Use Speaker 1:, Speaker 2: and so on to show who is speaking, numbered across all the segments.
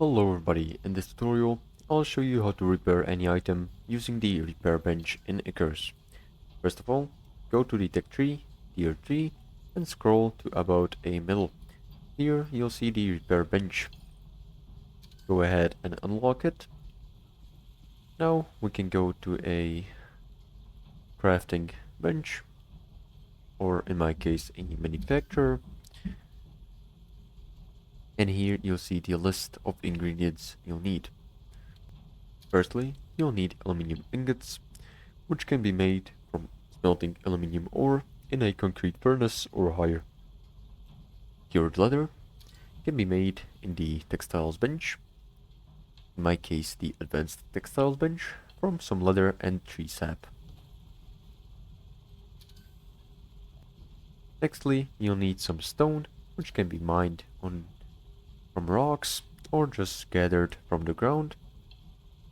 Speaker 1: Hello everybody, in this tutorial I'll show you how to repair any item using the repair bench in ICARUS. First of all, go to the tech tree, tier 3 and scroll to about a middle. Here you'll see the repair bench. Go ahead and unlock it. Now we can go to a crafting bench, or in my case a manufacturer. And here you'll see the list of ingredients you'll need. Firstly, you'll need aluminium ingots, which can be made from smelting aluminium ore in a concrete furnace or higher. Cured leather can be made in the textiles bench, in my case the advanced textiles bench, from some leather and tree sap. Nextly, you'll need some stone, which can be mined from rocks or just gathered from the ground,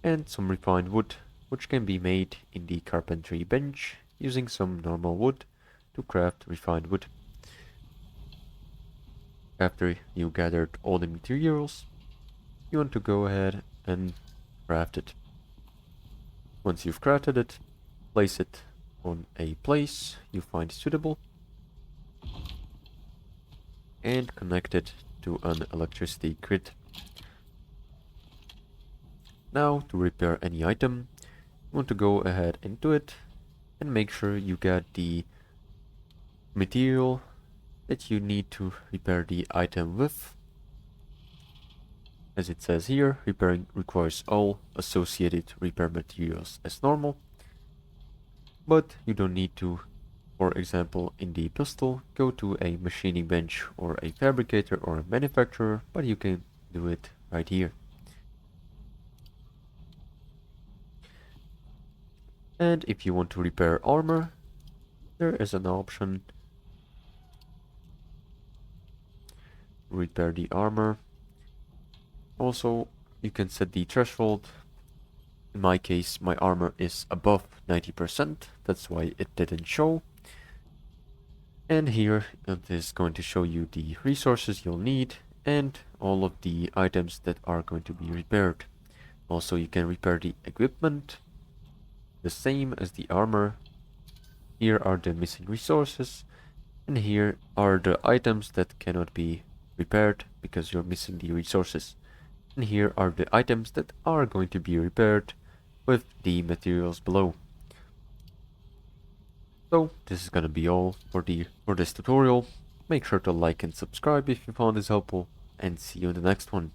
Speaker 1: and some refined wood, which can be made in the carpentry bench using some normal wood to craft refined wood. After you gathered all the materials, you want to go ahead and craft it. Once you've crafted it, place it on a place you find suitable and connect it to an electricity grid. Now, to repair any item, you want to go ahead into it and make sure you get the material that you need to repair the item with. As it says here, repairing requires all associated repair materials as normal, but you don't need to. For example, in the pistol, go to a machining bench or a fabricator or a manufacturer, but you can do it right here. And if you want to repair armor, there is an option. Repair the armor. Also, you can set the threshold. In my case, my armor is above 90%, that's why it didn't show. And here it is going to show you the resources you'll need and all of the items that are going to be repaired. Also, you can repair the equipment, the same as the armor. Here are the missing resources, and here are the items that cannot be repaired because you're missing the resources. And here are the items that are going to be repaired with the materials below. So this is gonna be all for this tutorial. Make sure to like and subscribe if you found this helpful, and see you in the next one.